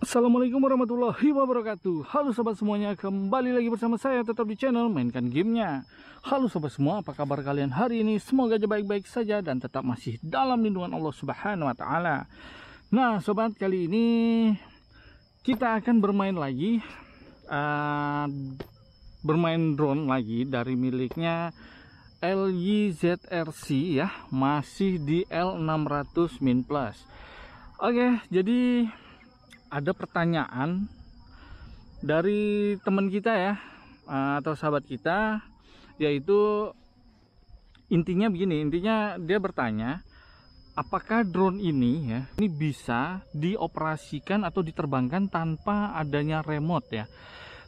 Assalamualaikum warahmatullahi wabarakatuh. Halo sobat semuanya, kembali lagi bersama saya tetap di channel Mainkan Gamenya. Halo sobat semua, apa kabar kalian hari ini? Semoga aja baik-baik saja dan tetap masih dalam lindungan Allah Subhanahu wa Ta'ala. Nah sobat, kali ini kita akan bermain lagi, bermain drone lagi dari miliknya LY ZRC ya, masih di L600 Min Plus. Oke, jadi ada pertanyaan dari teman kita ya, atau sahabat kita, yaitu intinya begini, dia bertanya apakah drone ini ya, ini bisa dioperasikan atau diterbangkan tanpa adanya remote ya.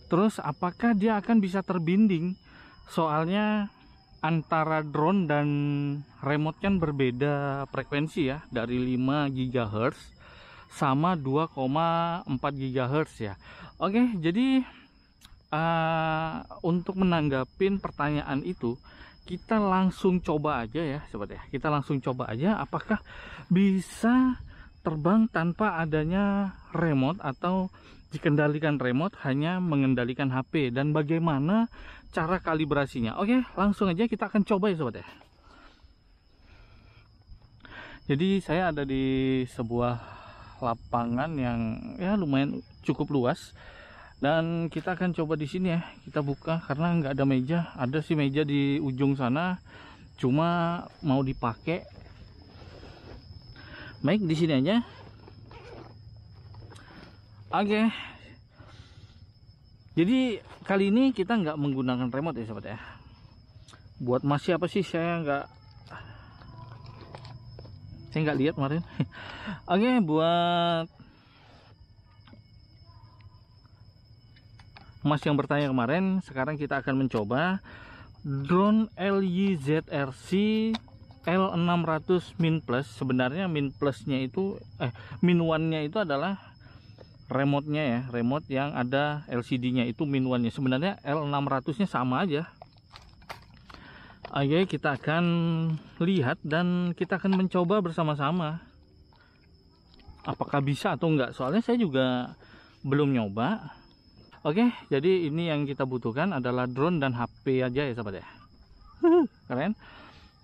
Terus apakah dia akan bisa terbinding? Soalnya antara drone dan remote kan berbeda frekuensi ya, dari 5 GHz sama 2,4 GHz ya. Oke, jadi untuk menanggapin pertanyaan itu, kita langsung coba aja ya sobat ya. Kita langsung coba aja apakah bisa terbang tanpa adanya remote atau dikendalikan remote, hanya mengendalikan HP, dan bagaimana cara kalibrasinya. Oke, langsung aja kita akan coba ya sobat ya. Jadi saya ada di sebuah lapangan yang ya lumayan cukup luas, dan kita akan coba di sini ya. Kita buka karena nggak ada meja. Ada sih meja di ujung sana, cuma mau dipakai. Baik, di sini aja. Oke. Jadi kali ini kita nggak menggunakan remote ya sobat ya. Buat masih apa sih, saya nggak lihat kemarin. Oke, buat Mas yang bertanya kemarin, sekarang kita akan mencoba drone LY ZRC L600 Min Plus. Sebenarnya Min Plusnya itu Min 1-nya itu adalah remote-nya ya, remote yang ada LCD-nya itu Min 1-nya. Sebenarnya L600-nya sama aja. Oke, kita akan lihat dan kita akan mencoba bersama-sama apakah bisa atau enggak. Soalnya saya juga belum nyoba. Oke, jadi ini yang kita butuhkan adalah drone dan HP aja ya sahabat ya. Keren.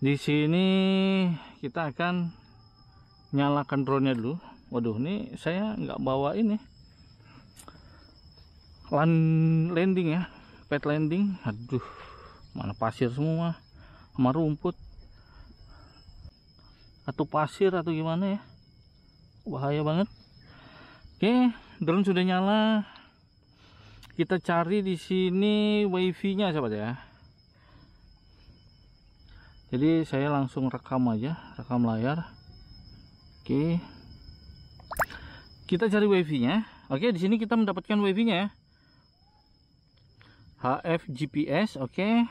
Di sini kita akan nyalakan drone-nya dulu. Waduh, ini saya nggak bawa ini landing ya, pad landing. Aduh, mana pasir semua sama rumput atau pasir atau gimana ya, bahaya banget. Oke, drone sudah nyala. Kita cari di sini wifi-nya sahabat ya. Jadi saya langsung rekam aja, rekam layar. Oke, kita cari wifi-nya. Oke, di sini kita mendapatkan wifi-nya ya, HF GPS. Oke,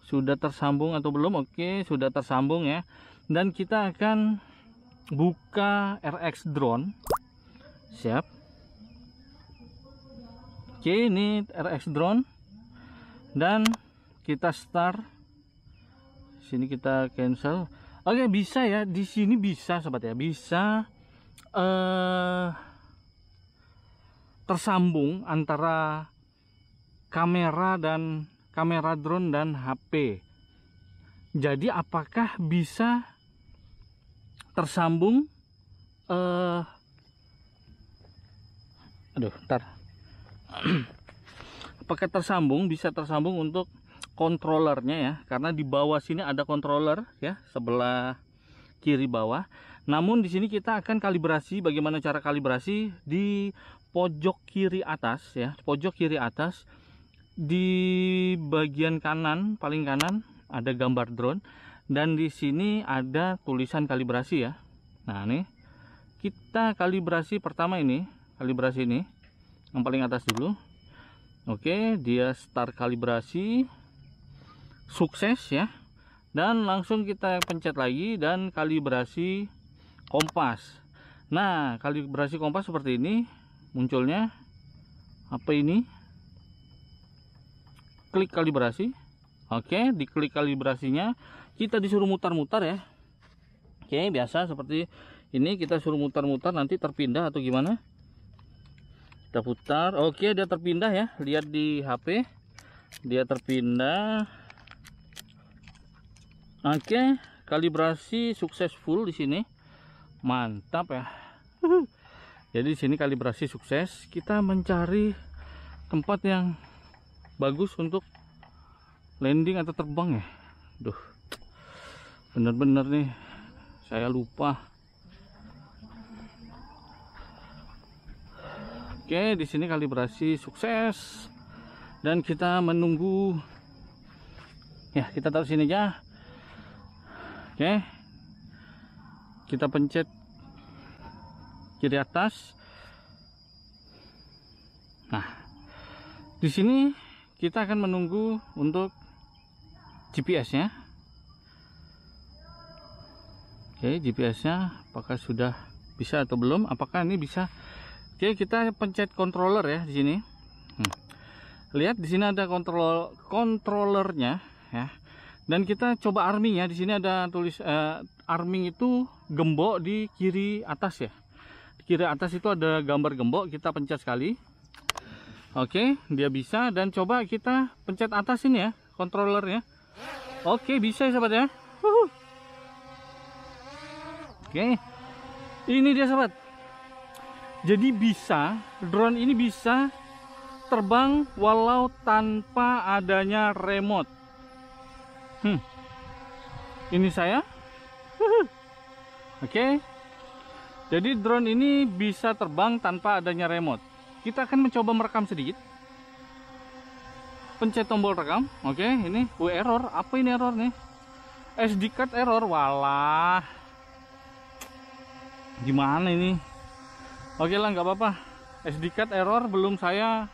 sudah tersambung atau belum? Oke, sudah tersambung ya. Dan kita akan buka RX drone. Siap. Oke, ini RX drone dan kita start. Sini kita cancel. Oke, bisa ya, di sini bisa sobat ya, bisa tersambung antara kamera drone dan HP. Jadi apakah bisa tersambung apakah bisa tersambung untuk controllernya ya, karena di bawah sini ada controller ya, sebelah kiri bawah. Namun di sini kita akan kalibrasi. Bagaimana cara kalibrasi? Di pojok kiri atas ya, pojok kiri atas di bagian kanan, paling kanan ada gambar drone, dan di sini ada tulisan kalibrasi ya. Nah, nih kita kalibrasi pertama ini, kalibrasi ini yang paling atas dulu. Oke, dia start kalibrasi, sukses ya, dan langsung kita pencet lagi dan kalibrasi kompas. Nah, kalibrasi kompas seperti ini munculnya. Apa ini? Klik kalibrasi. Oke, diklik kalibrasinya, kita disuruh mutar-mutar ya. Oke, biasa seperti ini kita suruh mutar-mutar, nanti terpindah atau gimana. Kita putar. Oke, dia terpindah ya. Lihat di HP. Dia terpindah. Oke, kalibrasi successful di sini. Mantap ya. Jadi di sini kalibrasi sukses. Kita mencari tempat yang bagus untuk landing atau terbang ya. Duh. Bener-bener nih saya lupa. Oke, di sini kalibrasi sukses dan kita menunggu. Ya, kita taruh sini aja. Oke, kita pencet kiri atas. Nah, di sini kita akan menunggu untuk GPS-nya. Oke, GPS-nya apakah sudah bisa atau belum? Apakah ini bisa? Oke, kita pencet controller ya di sini. Lihat di sini ada controllernya ya. Dan kita coba arming ya. Di sini ada tulis arming itu gembok di kiri atas ya. Di kiri atas itu ada gambar gembok, kita pencet sekali. Oke, dia bisa. Dan coba kita pencet atas ini ya, controllernya. Oke, bisa ya sahabat ya. Oke, ini dia sahabat. Jadi bisa, drone ini bisa terbang walau tanpa adanya remote. Ini saya. Oke. Jadi drone ini bisa terbang tanpa adanya remote. Kita akan mencoba merekam sedikit. Pencet tombol rekam. Oke, ini error. Apa ini error nih? SD card error. Walah. Gimana ini? Oke lah, nggak apa-apa. SD card error belum saya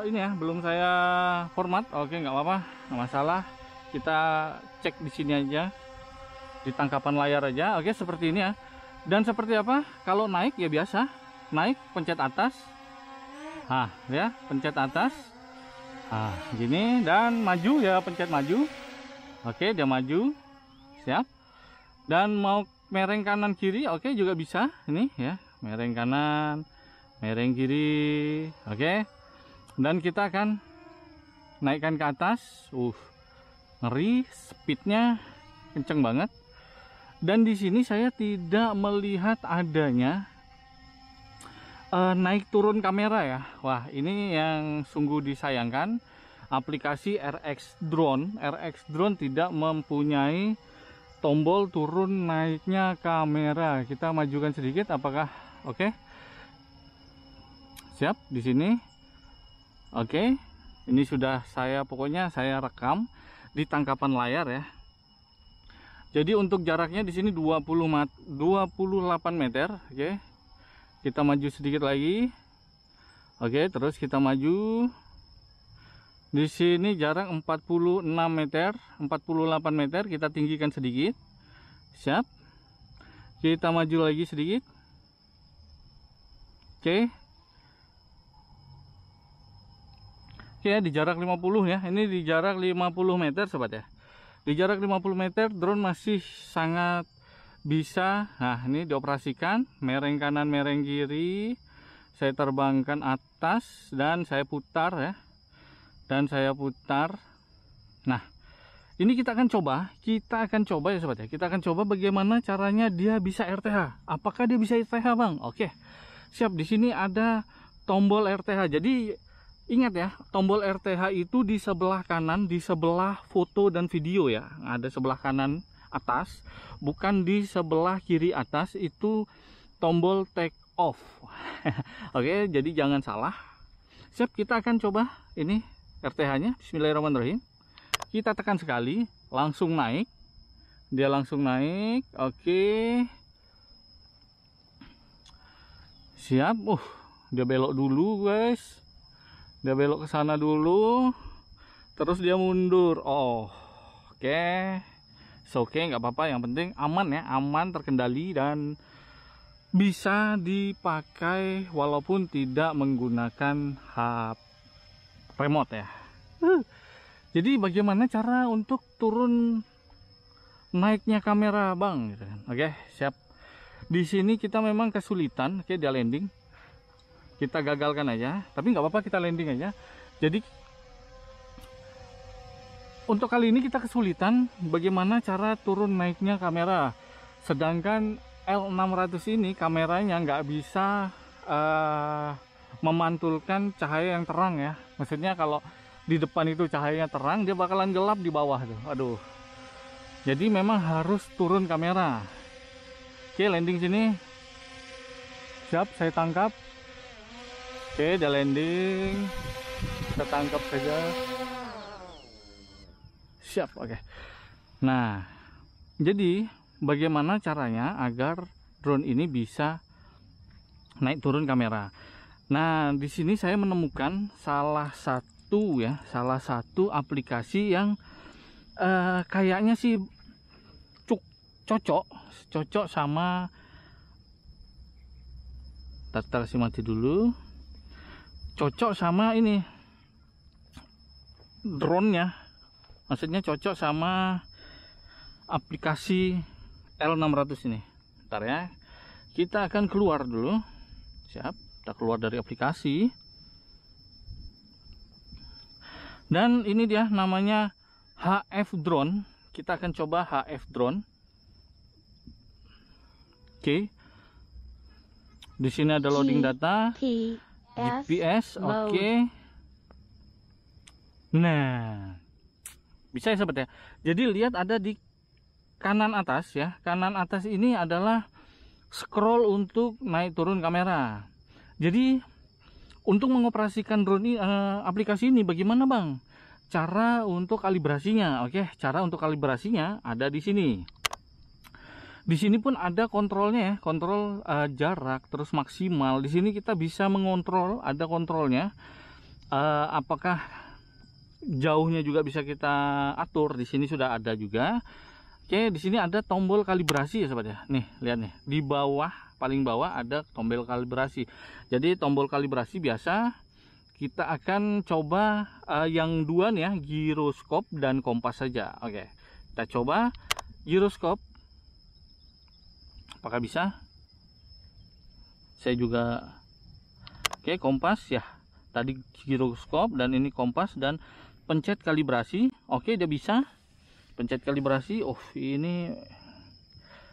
ini ya, belum saya format. Oke, nggak apa-apa, nggak masalah. Kita cek di sini aja, di tangkapan layar aja. Oke, seperti ini ya. Dan seperti apa? Kalau naik ya biasa, naik pencet atas. Ya, pencet atas. Gini, dan maju ya, pencet maju. Oke, dia maju. Siap. Dan mau mereng kanan kiri, oke juga bisa. Ini ya, mereng kanan, mereng kiri. Oke. Dan kita akan naikkan ke atas. Ngeri, speednya kenceng banget. Dan di sini saya tidak melihat adanya naik turun kamera ya. Wah, ini yang sungguh disayangkan. Aplikasi RX Drone tidak mempunyai tombol turun naiknya kamera. Kita majukan sedikit, apakah oke? Siap di sini. Oke, ini sudah pokoknya saya rekam di tangkapan layar ya. Jadi untuk jaraknya di sini 28 meter. Oke, kita maju sedikit lagi. Oke, terus kita maju. Di sini jarak 46 meter, 48 meter, kita tinggikan sedikit. Siap. Kita maju lagi sedikit. Oke. Oke, di jarak 50 ya. Ini di jarak 50 meter sobat ya. Di jarak 50 meter drone masih sangat bisa. Nah, ini dioperasikan, mereng kanan, mereng kiri. Saya terbangkan atas dan saya putar ya. Dan saya putar. Nah, ini kita akan coba ya sobat ya. Kita akan coba bagaimana caranya dia bisa RTH. Apakah dia bisa RTH bang? Oke, siap. Di sini ada tombol RTH. Jadi ingat ya, tombol RTH itu di sebelah kanan, di sebelah foto dan video ya. Ada sebelah kanan atas, bukan di sebelah kiri atas. Itu tombol take off. Oke, jadi jangan salah. Siap, kita akan coba ini RTH-nya. Bismillahirrahmanirrahim. Kita tekan sekali, langsung naik. Dia langsung naik. Oke. Siap. Dia belok dulu, guys. Dia belok ke sana dulu. Terus dia mundur. Oke. Oke, nggak apa-apa. Yang penting aman ya, aman, terkendali dan bisa dipakai walaupun tidak menggunakan remote ya. Jadi bagaimana cara untuk turun naiknya kamera bang? Oke, siap. Di sini kita memang kesulitan. Oke, dia landing. kita gagalkan aja, tapi nggak apa-apa, kita landing aja. Jadi untuk kali ini kita kesulitan bagaimana cara turun naiknya kamera, sedangkan L600 ini kameranya nggak bisa memantulkan cahaya yang terang ya. Maksudnya kalau di depan itu cahayanya terang, dia bakalan gelap di bawah tuh. Aduh. Jadi memang harus turun kamera. Oke, landing sini. Siap, saya tangkap. Oke, udah landing. Kita tangkap saja. Siap, oke. Nah, jadi bagaimana caranya agar drone ini bisa naik turun kamera? Nah, di sini saya menemukan salah satu aplikasi yang kayaknya sih cocok sama. Kasih mati dulu. Cocok sama ini drone-nya. Maksudnya cocok sama aplikasi L600 ini. Bentar ya. Kita akan keluar dulu. Siap, kita keluar dari aplikasi. Dan ini dia namanya HF Drone. Kita akan coba HF Drone. Oke. Di sini ada loading data. GPS, oke. Nah, bisa ya sobat ya. Jadi lihat ada di kanan atas ya. Kanan atas ini adalah scroll untuk naik turun kamera. Jadi untuk mengoperasikan drone ini, aplikasi ini bagaimana bang? Cara untuk kalibrasinya, oke? Cara untuk kalibrasinya ada di sini. Di sini pun ada kontrolnya ya, kontrol jarak terus maksimal. Di sini kita bisa mengontrol, ada kontrolnya. Apakah jauhnya juga bisa kita atur? Di sini sudah ada juga. Oke, di sini ada tombol kalibrasi ya sobat ya. Nih, lihat nih, di bawah, paling bawah ada tombol kalibrasi. Jadi tombol kalibrasi biasa kita akan coba yang dua nih ya, giroskop dan kompas saja. Oke, kita coba giroskop. Apakah bisa? Saya juga. Oke, kompas ya. Tadi giroskop dan ini kompas, dan pencet kalibrasi. Oke, dia bisa. Pencet kalibrasi. Oh, ini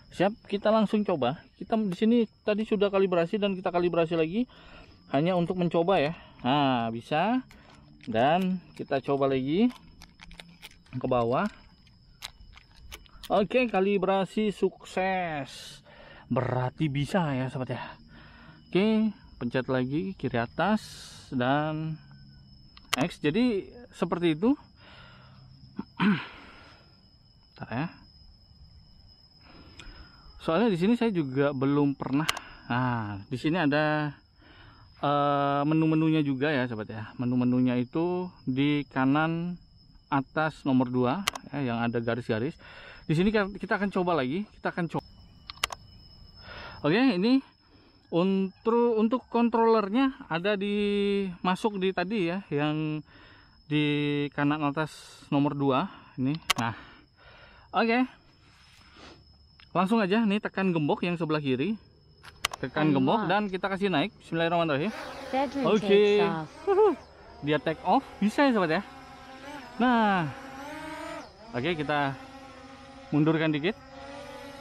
siap. Kita langsung coba. Kita di sini tadi sudah kalibrasi dan kita kalibrasi lagi hanya untuk mencoba ya. Nah, bisa. Dan kita coba lagi ke bawah. Oke, kalibrasi sukses. Berarti bisa ya sobat ya. Oke, pencet lagi kiri atas dan X. Jadi seperti itu. Bentar ya. Soalnya di sini saya juga belum pernah. Nah, di sini ada menu-menunya juga ya sobat ya. Menu-menunya itu di kanan atas nomor 2 ya, yang ada garis-garis. Di sini kita akan coba lagi. Kita akan coba. Oke, ini untuk kontrolernya ada masuk di tadi ya, yang di kanan atas nomor 2 ini. Nah, oke, langsung aja nih tekan gembok yang sebelah kiri, tekan gembok dan kita kasih naik. Bismillahirrahmanirrahim. Oke, dia take off, bisa ya sobat ya. Nah, oke, kita mundurkan dikit,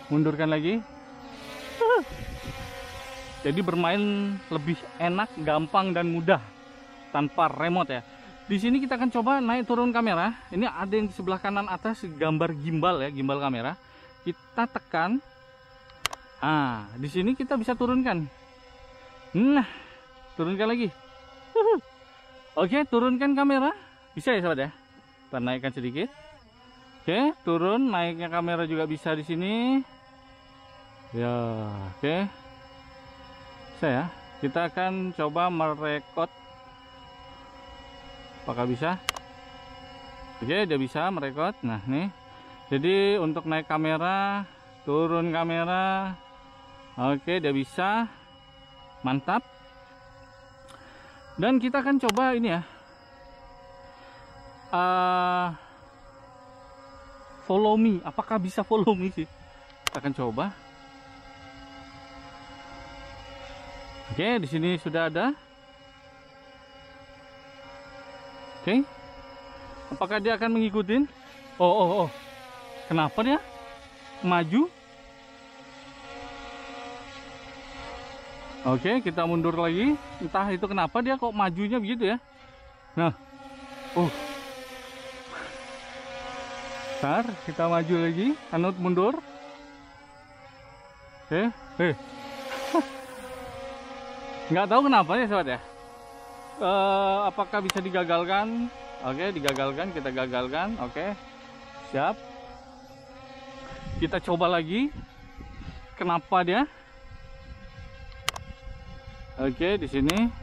mundurkan lagi. Jadi bermain lebih enak, gampang dan mudah tanpa remote ya. Di sini kita akan coba naik turun kamera. Ini ada yang di sebelah kanan atas gambar gimbal ya, gimbal kamera. Kita tekan. Ah, di sini kita bisa turunkan. Nah, turunkan lagi. Oke, turunkan kamera. Bisa ya sahabat ya. Kita naikkan sedikit. Oke, turun, naiknya kamera juga bisa di sini. Ya, oke. Bisa ya. Kita akan coba merekod. Apakah bisa? Oke, dia bisa merekod. Nah, nih. Jadi untuk naik kamera, turun kamera. Oke, dia bisa. Mantap. Dan kita akan coba ini ya. Follow me. Apakah bisa follow me sih? Kita akan coba. Oke, di sini sudah ada. Oke. Apakah dia akan mengikuti? Oh. Kenapa dia maju? Oke, kita mundur lagi. Entah itu kenapa dia kok majunya begitu ya. Nah. Bentar, kita maju lagi. Anut mundur. Oke. Nggak tahu kenapa ya sobat ya. Apakah bisa digagalkan? Oke, digagalkan, kita gagalkan. Oke, siap. Kita coba lagi. Kenapa dia? Oke, di sini.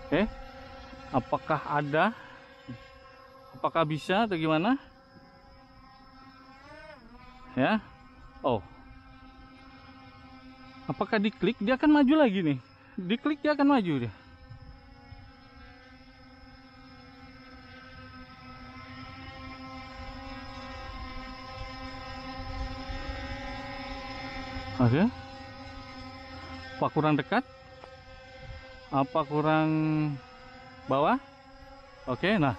Oke, apakah ada? Apakah bisa atau gimana? Ya. Oh. Apakah diklik dia akan maju lagi nih? Diklik dia akan maju dia. Oke. Apa kurang dekat? Apa kurang bawah? Oke, nah.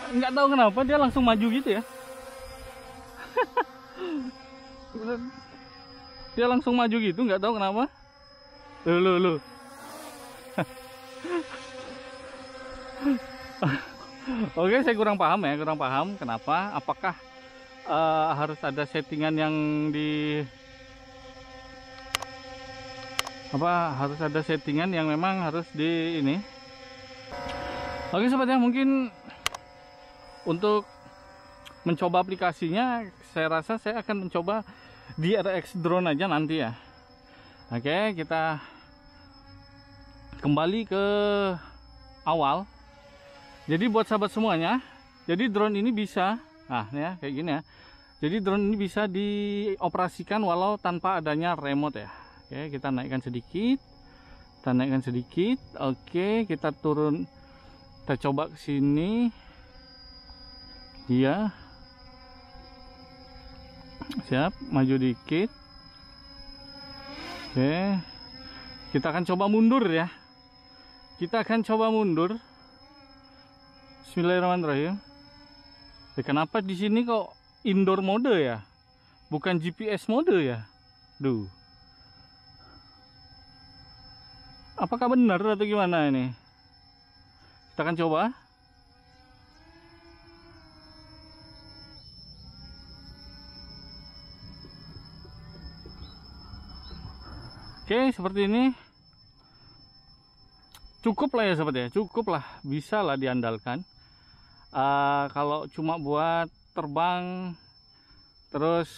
Nggak tahu kenapa dia langsung maju gitu ya. Dia langsung maju gitu, nggak tahu kenapa. Loh. Oke, saya kurang paham kenapa. Apakah harus ada settingan yang harus ada settingan yang memang harus di ini. Oke sobat ya, mungkin untuk mencoba aplikasinya saya rasa saya akan mencoba di RX drone aja nanti ya. Oke, kita kembali ke awal. Jadi buat sahabat semuanya, jadi drone ini bisa ya kayak gini ya. Jadi drone ini bisa dioperasikan walau tanpa adanya remote ya. Oke, kita naikkan sedikit. Oke, kita turun. Kita coba ke sini. Iya. Siap, maju dikit. Oke. Kita akan coba mundur ya. Bismillahirrahmanirrahim. Kenapa di sini kok indoor mode ya? Bukan GPS mode ya? Duh. Apakah benar atau gimana ini? Kita akan coba. Oke, seperti ini. Cukup lah ya sobat ya, cukup lah, bisa lah diandalkan. Kalau cuma buat terbang, terus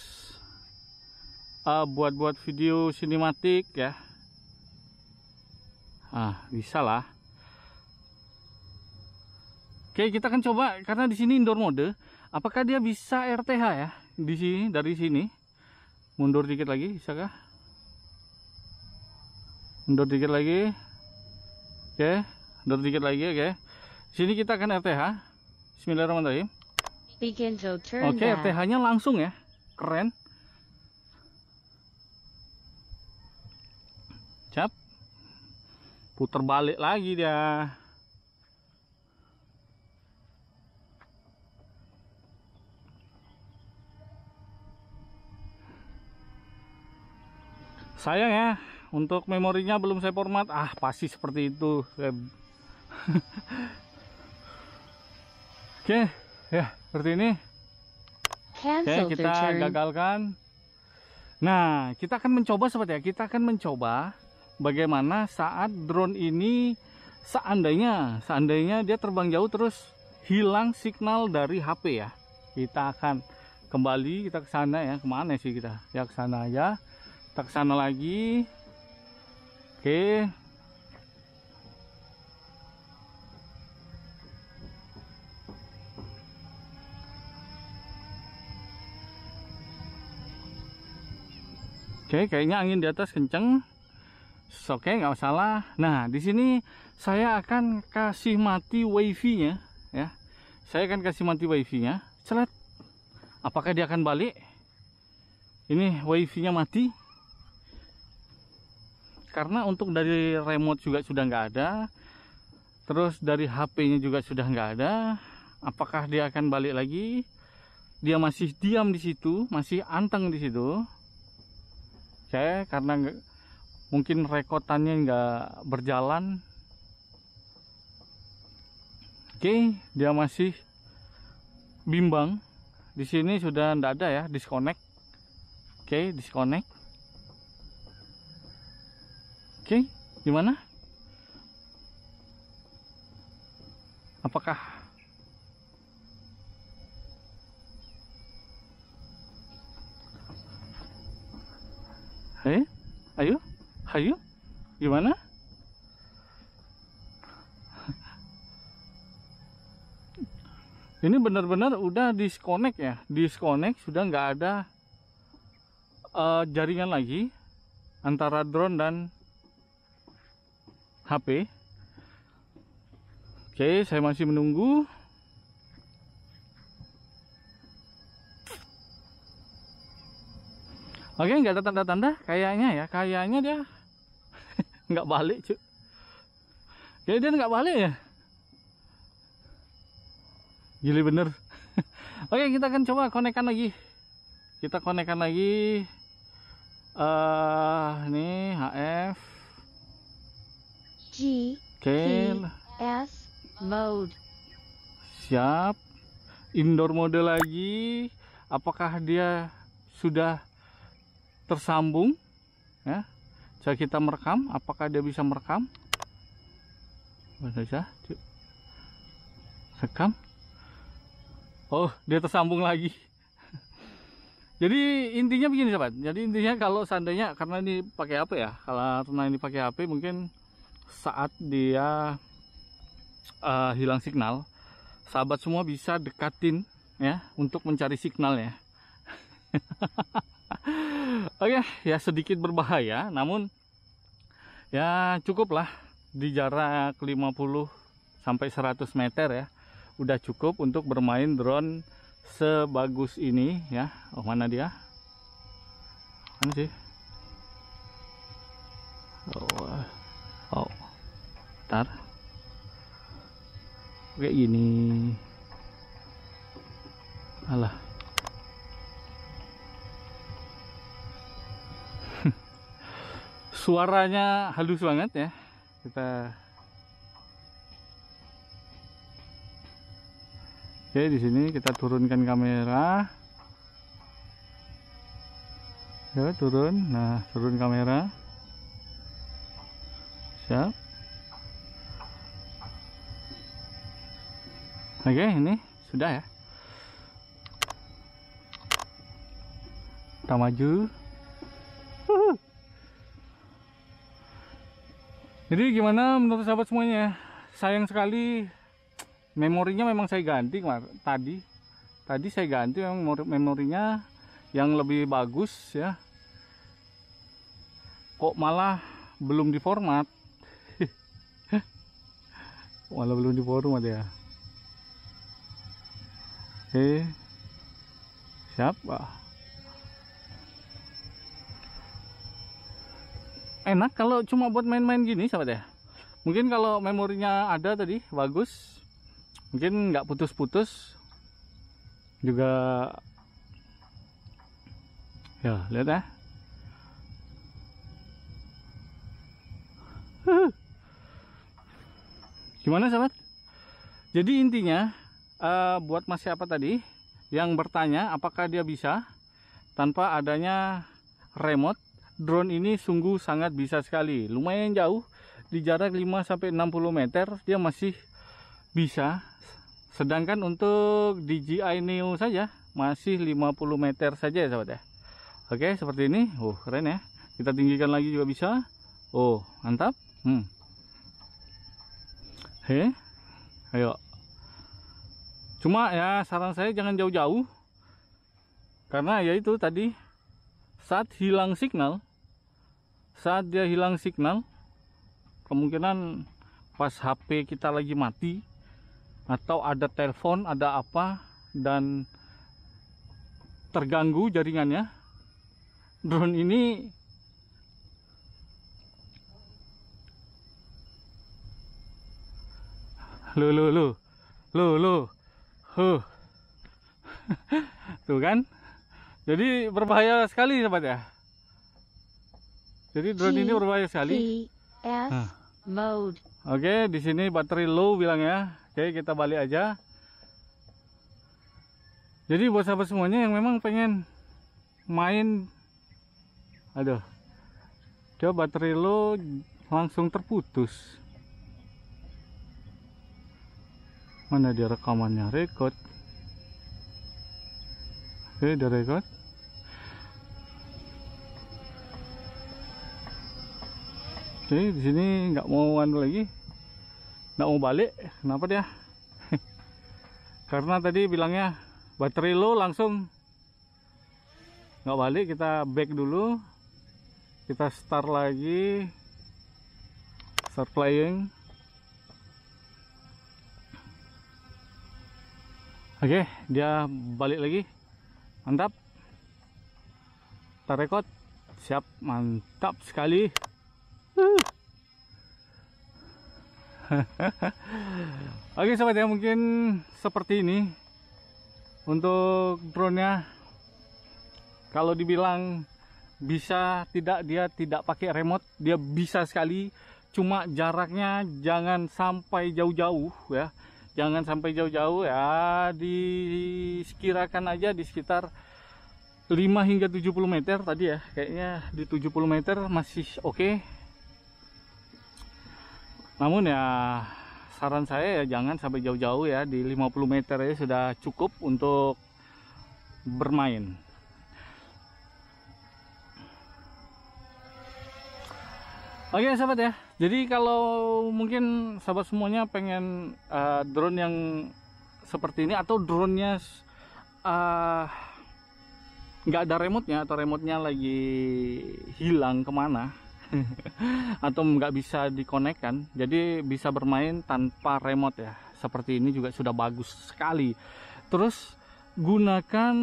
buat video sinematik ya, bisa lah. Oke, kita akan coba karena di sini indoor mode. Apakah dia bisa RTH ya? Di sini, dari sini. Mundur dikit lagi, bisakah? Mundur dikit lagi. Oke, mundur dikit lagi, oke. Sini kita akan RTH. Bismillahirrahmanirrahim. Oke, RTH-nya langsung ya. Keren. Cap. Putar balik lagi dia. Sayang ya, untuk memorinya belum saya format. Pasti seperti itu. Oke, ya seperti ini. Oke, kita gagalkan. Nah, kita akan mencoba sobat ya. Kita akan mencoba bagaimana saat drone ini seandainya dia terbang jauh terus hilang signal dari HP ya. Kita akan kembali, kita ke sana ya. Kemana sih kita? Ya ke sana aja. Kita ke sana lagi. Oke. Oke, kayaknya angin di atas kenceng. Oke, nggak masalah. Nah, di sini saya akan kasih mati wifi-nya ya. Saya akan kasih mati wifi-nya. Celet. Apakah dia akan balik? Ini wifi-nya mati. Karena untuk dari remote juga sudah nggak ada. terus dari HP-nya juga sudah nggak ada. Apakah dia akan balik lagi? Dia masih diam di situ, masih anteng di situ. Oke, karena mungkin rekotannya nggak berjalan. Oke, dia masih bimbang. Di sini sudah nggak ada ya, disconnect. Oke, disconnect. Oke, gimana? Apakah ayo, ayo, gimana? Ini benar-benar udah disconnect ya, disconnect, sudah nggak ada jaringan lagi antara drone dan HP. Oke, saya masih menunggu. Oke, nggak ada tanda-tanda, kayaknya dia nggak balik, cuy. Kayaknya dia nggak balik ya. Gili bener. Oke, kita akan coba konekkan lagi. Kita konekkan lagi. Ini HF. GPS mode. Siap. Indoor mode lagi. Apakah dia sudah tersambung? Ya. Coba kita merekam. Apakah dia bisa merekam? Bisa. Rekam. Oh, dia tersambung lagi. Jadi intinya begini sahabat. Jadi intinya kalau seandainya, karena ini pakai HP ya, karena ini pakai HP, mungkin saat dia hilang signal, sahabat semua bisa dekatin ya untuk mencari signal ya. Oke, ya sedikit berbahaya, namun ya cukuplah di jarak 50 sampai 100 meter ya. Udah cukup untuk bermain drone sebagus ini ya. Oh, mana dia? Mana sih? Oh, ntar kayak gini. Alah. Suaranya halus banget ya. Kita oke, di sini kita turunkan kamera. Ya, turun. Nah, turun kamera. Siap. Oke, ini sudah ya. Kita maju. Jadi gimana menurut sahabat semuanya? Sayang sekali memorinya memang saya ganti tadi saya ganti memang memorinya yang lebih bagus ya, kok malah belum diformat. Malah belum diformat ya. Oke, siap. Enak kalau cuma buat main-main gini sahabat ya. Mungkin kalau memorinya ada tadi bagus, mungkin nggak putus-putus juga ya. Lihat ya, gimana sahabat? Jadi intinya buat mas siapa tadi yang bertanya apakah dia bisa tanpa adanya remote, drone ini sungguh sangat bisa sekali. Lumayan jauh, di jarak 5-60 meter dia masih bisa. Sedangkan untuk DJI Neo saja masih 50 meter saja ya sahabat ya. Oke, seperti ini. Oh, keren ya. Kita tinggikan lagi juga bisa. Oh, mantap. Ayo. Cuma ya saran saya jangan jauh-jauh. Karena ya itu tadi, saat dia hilang signal, kemungkinan pas HP kita lagi mati atau ada telepon, ada apa, dan terganggu jaringannya, drone ini Huh. Tuh kan, jadi berbahaya sekali sobat ya. Jadi drone ini berbahaya sekali. GPS mode. Oke, di sini baterai low bilangnya. Oke, kita balik aja. Jadi buat sahabat semuanya yang memang pengen main, aduh, dia baterai low langsung terputus. Mana dia rekamannya? Record. Oke, udah record. Oke, di sini nggak mau anu lagi, nggak mau balik. Kenapa dia? Karena tadi bilangnya baterai low, langsung nggak balik. Kita back dulu, kita start lagi, start playing. Oke, dia balik lagi. Mantap. Kita record. Siap, mantap sekali. Oke sobat ya, mungkin seperti ini untuk drone-nya. Kalau dibilang bisa tidak, dia tidak pakai remote, dia bisa sekali. Cuma jaraknya jangan sampai jauh-jauh ya. Jangan sampai jauh-jauh ya, disekirakan aja di sekitar 5 hingga 70 meter tadi ya. Kayaknya di 70 meter masih oke. Namun ya saran saya ya jangan sampai jauh-jauh ya, di 50 meter ya sudah cukup untuk bermain. Oke sahabat ya, jadi kalau mungkin sahabat semuanya pengen drone yang seperti ini, atau drone-nya nggak ada remote-nya, atau remote-nya lagi hilang kemana atau nggak bisa dikonekkan, jadi bisa bermain tanpa remote ya, seperti ini juga sudah bagus sekali. Terus gunakan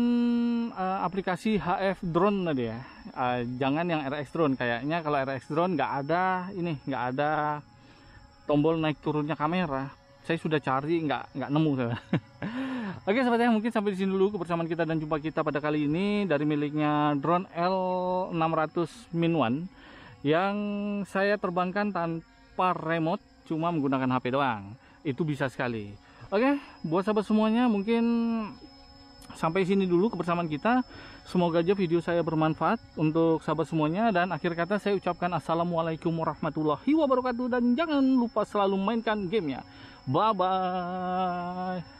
aplikasi HF Drone tadi ya, jangan yang RX Drone. Kayaknya kalau RX Drone nggak ada ini, nggak ada tombol naik turunnya kamera. Saya sudah cari nggak nemu saya. Oke sahabat ya, mungkin sampai di sini dulu kebersamaan kita dan jumpa kita pada kali ini dari miliknya drone L600-1 yang saya terbangkan tanpa remote, cuma menggunakan HP doang. Itu bisa sekali. Oke, buat sahabat semuanya mungkin sampai sini dulu kebersamaan kita. Semoga aja video saya bermanfaat untuk sahabat semuanya, dan akhir kata saya ucapkan assalamualaikum warahmatullahi wabarakatuh, dan jangan lupa selalu mainkan gamenya. Bye bye.